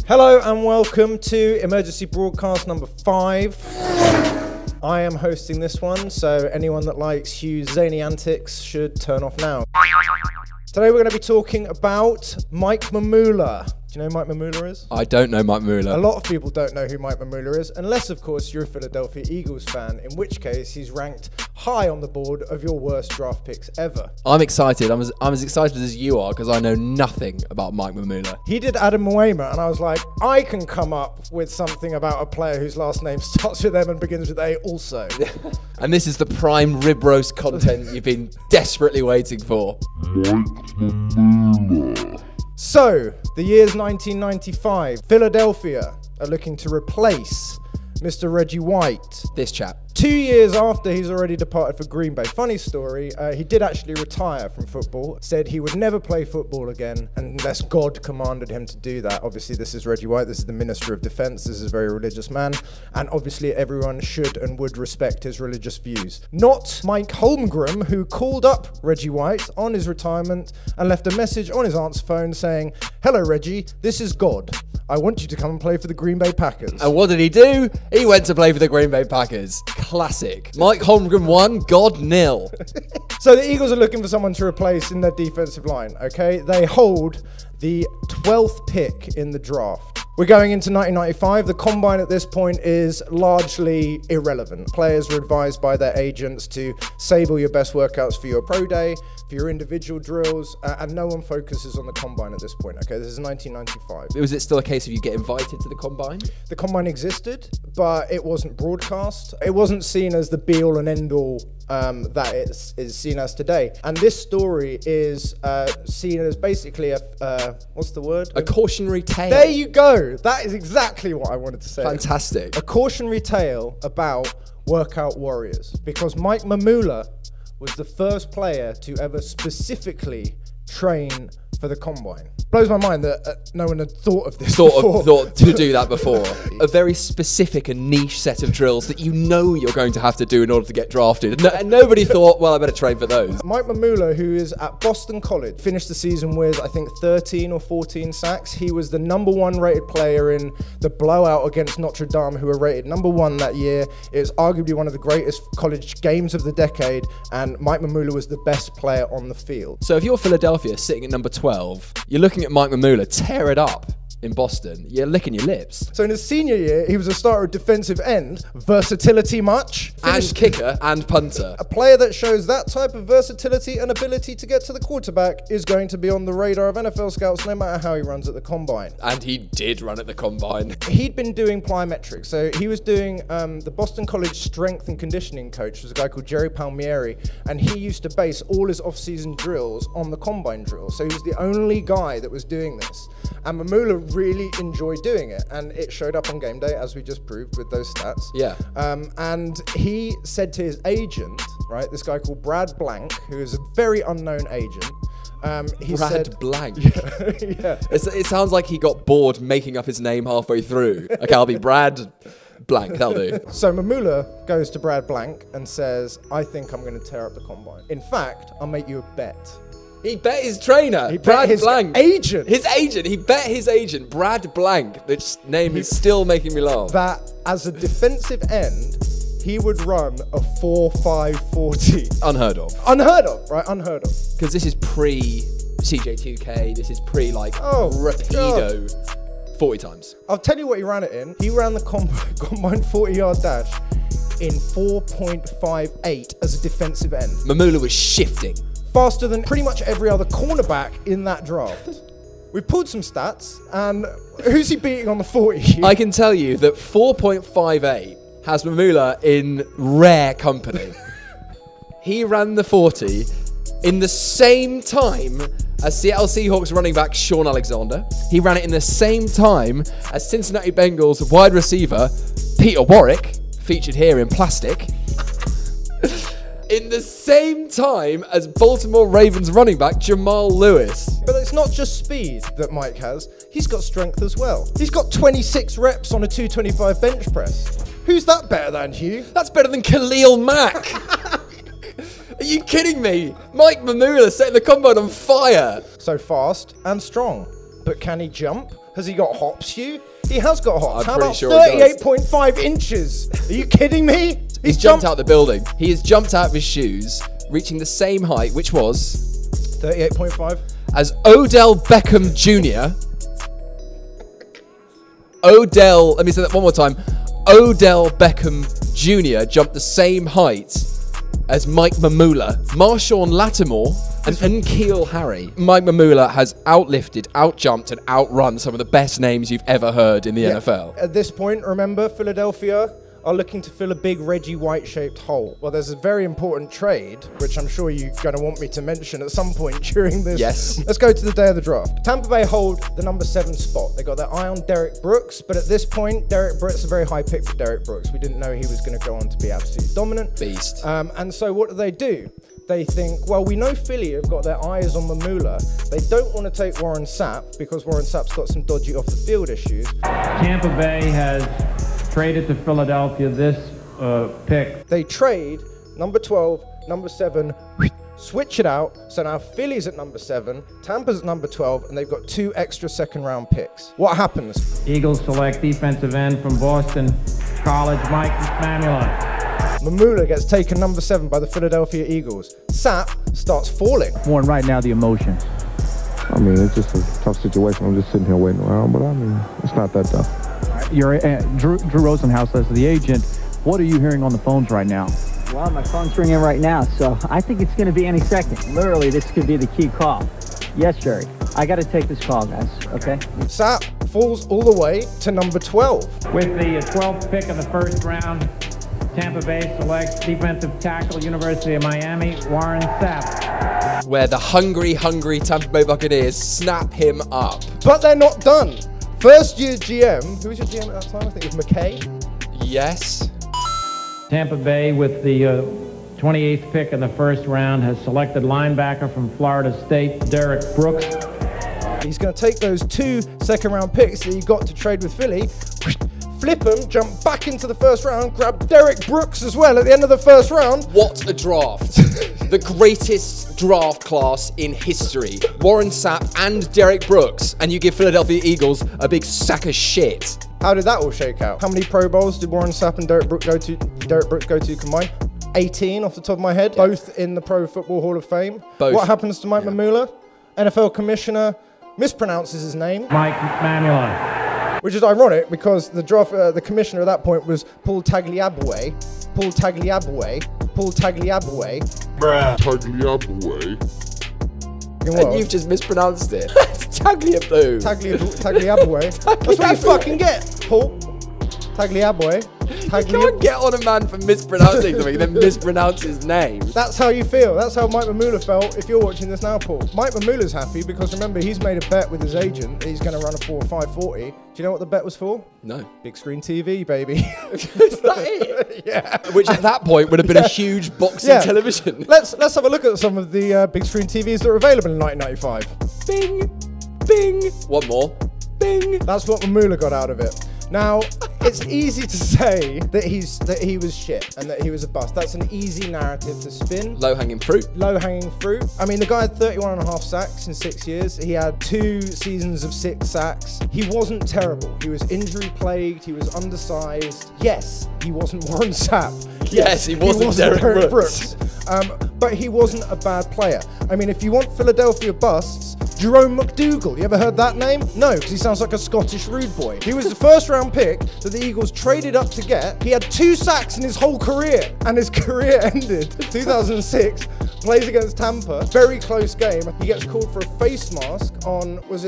Hello and welcome to emergency broadcast number 5. I am hosting this one, so anyone that likes Hugh's zany antics should turn off now. Today we're going to be talking about Mike Mamula. Do you know who Mike Mamula is? I don't know Mike Mamula. A lot of people don't know who Mike Mamula is, unless of course you're a Philadelphia Eagles fan, in which case he's ranked high on the board of your worst draft picks ever. I'm excited. I'm as excited as you are because I know nothing about Mike Mamula. He did Adam Mwema, and I was like, I can come up with something about a player whose last name starts with M and begins with A also. And this is the prime rib roast content you've been desperately waiting for. Mike Mamula. So, the year's 1995. Philadelphia are looking to replace Mr. Reggie White. This chap. 2 years after he's already departed for Green Bay. Funny story, he did actually retire from football. Said he would never play football again unless God commanded him to do that. Obviously, this is Reggie White. This is the Minister of Defense. This is a very religious man. And obviously, everyone should and would respect his religious views. Not Mike Holmgren, who called up Reggie White on his retirement and left a message on his aunt's phone saying, "Hello, Reggie. This is God. I want you to come and play for the Green Bay Packers." And what did he do? He went to play for the Green Bay Packers. Classic. Mike Holmgren 1, God 0. So the Eagles are looking for someone to replace in their defensive line, okay? They hold the 12th pick in the draft. We're going into 1995. The combine at this point is largely irrelevant. Players are advised by their agents to save all your best workouts for your pro day, for your individual drills, and no one focuses on the combine at this point, okay? This is 1995. Was it still a case of you get invited to the combine? The combine existed, but it wasn't broadcast. It wasn't seen as the be-all and end-all that it is seen as today. And this story is seen as basically what's the word? A cautionary tale. There you go. That is exactly what I wanted to say. Fantastic. A cautionary tale about workout warriors. Because Mike Mamula was the first player to ever specifically train for the combine. Blows my mind that no one had thought of this before. Thought to do that before. A very specific and niche set of drills that you know you're going to have to do in order to get drafted. And nobody thought, well, I better train for those. Mike Mamula, who is at Boston College, finished the season with, I think, 13 or 14 sacks. He was the #1 rated player in the blowout against Notre Dame, who were rated #1 that year. It was arguably one of the greatest college games of the decade, and Mike Mamula was the best player on the field. So if you're Philadelphia sitting at number 12, you're looking at Mike Mamula tear it up in Boston. You're licking your lips. So in his senior year, he was a starter at defensive end. Versatility much? And kicker and punter. A player that shows that type of versatility and ability to get to the quarterback is going to be on the radar of NFL scouts no matter how he runs at the combine. And he did run at the combine. He'd been doing plyometrics. So he was doing the Boston College strength and conditioning coach was a guy called Jerry Palmieri, and he used to base all his off-season drills on the combine drills. So he was the only guy that was doing this. And Mamula really enjoyed doing it, and it showed up on game day, as we just proved with those stats. Yeah. And he said to his agent, right, this guy called Brad Blank, who is a very unknown agent, he Brad said, Blank. yeah. It sounds like he got bored making up his name halfway through. Okay, I'll be Brad Blank, that'll do. So Mamula goes to Brad Blank and says, I think I'm going to tear up the combine. In fact, I'll make you a bet. He bet his trainer, He Brad bet his Blank. agent. His agent. He bet his agent, Brad Blank. This name is still making me laugh. That as a defensive end, he would run a 4.5 40. Unheard of. Unheard of, right? Unheard of. Because this is pre-CJ2K. This is rapido 40 times. I'll tell you what he ran it in. He ran the combine 40-yard dash in 4.58 as a defensive end. Mamula was shifting. Faster than pretty much every other cornerback in that draft. We've pulled some stats, and who's he beating on the 40? I can tell you that 4.58 has Mamula in rare company. He ran the 40 in the same time as Seattle Seahawks running back Sean Alexander. He ran it in the same time as Cincinnati Bengals wide receiver Peter Warwick, featured here in plastic. In the same time as Baltimore Ravens running back Jamal Lewis. But it's not just speed that Mike has, he's got strength as well. He's got 26 reps on a 225 bench press. Who's that better than, Hugh? That's better than Khalil Mack. Are you kidding me? Mike Mamula setting the combine on fire. So fast and strong. but can he jump? Has he got hops, Hugh? He has got hops. I'm How pretty about sure he does. 38.5 inches? Are you kidding me? He's jumped out the building. He has jumped out of his shoes, reaching the same height, which was 38.5. as Odell Beckham Jr. Let me say that one more time. Odell Beckham Jr. jumped the same height as Mike Mamula, Marshawn Lattimore, and N'Keal Harry. Mike Mamula has outlifted, outjumped, and outrun some of the best names you've ever heard in the NFL. At this point, remember, Philadelphia are looking to fill a big Reggie White-shaped hole. Well, there's a very important trade, which I'm sure you're going to want me to mention at some point during this. Yes. Let's go to the day of the draft. Tampa Bay hold the number 7 spot. They got their eye on Derek Brooks, but at this point, Derek Brooks, a very high pick for Derek Brooks. We didn't know he was going to go on to be absolutely dominant. Beast. And so what do? They think, well, we know Philly have got their eyes on Mamula. They don't want to take Warren Sapp because Warren Sapp's got some dodgy off-the-field issues. Tampa Bay has traded to Philadelphia this pick. They trade number 12, number 7, switch it out. So now Philly's at number 7, Tampa's at number 12, and they've got 2 extra second-round picks. What happens? Eagles select defensive end from Boston College, Mike Mamula. Mamula gets taken number 7 by the Philadelphia Eagles. Sapp starts falling. Warren, right now, the emotions. I mean, it's just a tough situation. I'm just sitting here waiting around, but I mean, it's not that tough. You're Drew Rosenhaus as the agent. What are you hearing on the phones right now? Well, my phone's ringing right now, so I think it's going to be any second. Literally, this could be the key call. Yes, Jerry. I got to take this call, guys, okay? Sapp falls all the way to number 12. With the 12th pick of the first round, Tampa Bay selects defensive tackle, University of Miami, Warren Sapp. Where the hungry Tampa Bay Buccaneers snap him up. But they're not done. First year GM, who was your GM at that time? I think it was McKay. Yes. Tampa Bay, with the 28th pick in the first round, has selected linebacker from Florida State, Derek Brooks. He's going to take those 2 second-round picks that he got to trade with Philly, flip them, jump back into the first round, grab Derek Brooks as well at the end of the first round. What a draft. The greatest draft class in history. Warren Sapp and Derek Brooks, and you give Philadelphia Eagles a big sack of shit. How did that all shake out? How many Pro Bowls did Warren Sapp and Derek Brooks go to combined? 18 off the top of my head, both in the Pro Football Hall of Fame. Both. What happens to Mike Mamula? NFL commissioner mispronounces his name. Mike Mamula. Which is ironic because the commissioner at that point was Paul Tagliabue. And you've just mispronounced it. It's Tagliabue. Tagliabue. That's what you fucking get, Paul. Tagliabue. You can't get on a man for mispronouncing something and then mispronounce his name. That's how you feel. That's how Mike Mamula felt if you're watching this now, Paul. Mike Mamula's happy because remember, he's made a bet with his agent that he's going to run a 4.540. Do you know what the bet was for? No. Big screen TV, baby. Is that it? Yeah. Which at that point would have been a huge boxing television. Let's have a look at some of the big screen TVs that are available in 1995. Bing, bing. One more. Bing. That's what Mamula got out of it. Now, it's easy to say that he was shit and that he was a bust. That's an easy narrative to spin. Low-hanging fruit. Low-hanging fruit. I mean, the guy had 31.5 sacks in 6 years. He had 2 seasons of 6 sacks. He wasn't terrible. He was injury-plagued. He was undersized. Yes, he wasn't Warren Sapp. Yes, he wasn't Derek Brooks. But he wasn't a bad player. I mean, if you want Philadelphia busts, Jerome McDougal. You ever heard that name? No, because he sounds like a Scottish rude boy. He was the first-round pick that the Eagles traded up to get. He had 2 sacks in his whole career, and his career ended 2006. Plays against Tampa, very close game. He gets called for a face mask on, who's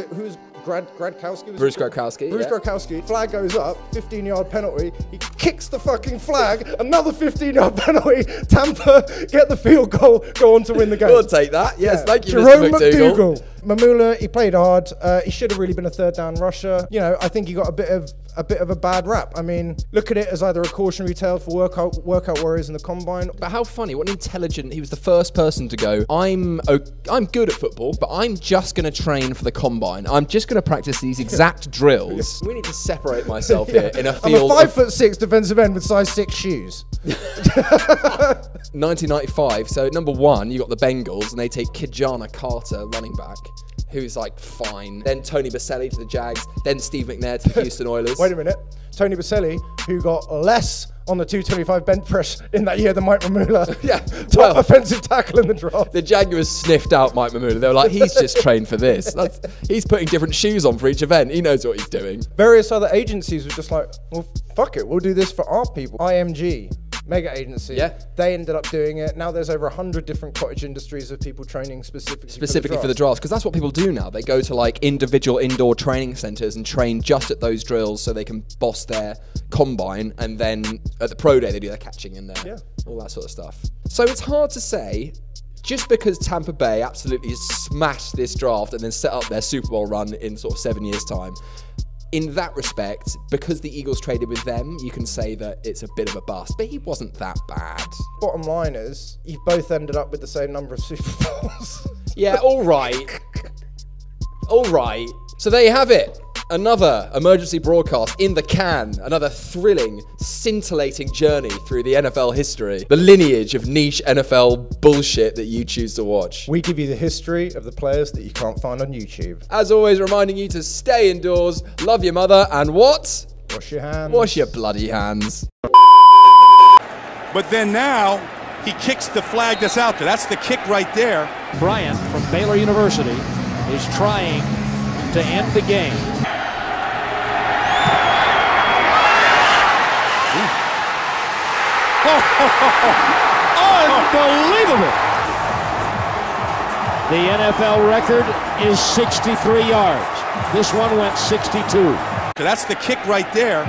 Gradkowski? Bruce Gradkowski. Bruce Gradkowski. Flag goes up, 15-yard penalty. He kicks the fucking flag, another 15-yard penalty. Tampa get the field goal, go on to win the game. We'll take that. Yes, thank you, Jerome Mr. McDougal. Mamula, he played hard. He should have really been a third down rusher. You know, I think he got a bit of a bad rap. I mean, look at it as either a cautionary tale for workout warriors in the combine. But how funny, what an intelligent, he was the first person to go, I'm good at football, but I'm just going to train for the combine. I'm just going to practice these exact drills. We need to separate myself here in a field. I'm a 5'6" defensive end with size 6 shoes. 1995, so number 1, you got the Bengals, and they take Kijana Carter, running back. who's like fine. Then Tony Baselli to the Jags. Then Steve McNair to the Houston Oilers. Wait a minute. Tony Baselli, who got less on the 225 bench press in that year than Mike Mamula. Yeah, Top offensive tackle in the draft. The Jaguars sniffed out Mike Mamula. They were like, he's just trained for this. He's putting different shoes on for each event. He knows what he's doing. Various other agencies were just like, well, fuck it, we'll do this for our people. IMG, mega agency. Yeah. They ended up doing it. Now there's over 100 different cottage industries of people training specifically for the drafts, because that's what people do now. They go to like individual indoor training centers and train just at those drills so they can boss their combine, and then at the pro day they do their catching and all that sort of stuff. So it's hard to say, just because Tampa Bay absolutely smashed this draft and then set up their Super Bowl run in sort of 7 years' time. In that respect, because the Eagles traded with them, you can say that it's a bit of a bust, but he wasn't that bad. Bottom line is, you've both ended up with the same number of Super Bowls. Yeah, all right. All right. So there you have it. Another emergency broadcast in the can. Another thrilling, scintillating journey through the NFL history. The lineage of niche NFL bullshit that you choose to watch. We give you the history of the players that you can't find on YouTube. As always, reminding you to stay indoors, love your mother, and what? Wash your hands. Wash your bloody hands. But then now, he kicks the flag that's out there. That's the kick right there. Bryant from Baylor University is trying to end the game. Unbelievable! The NFL record is 63 yards. This one went 62. That's the kick right there.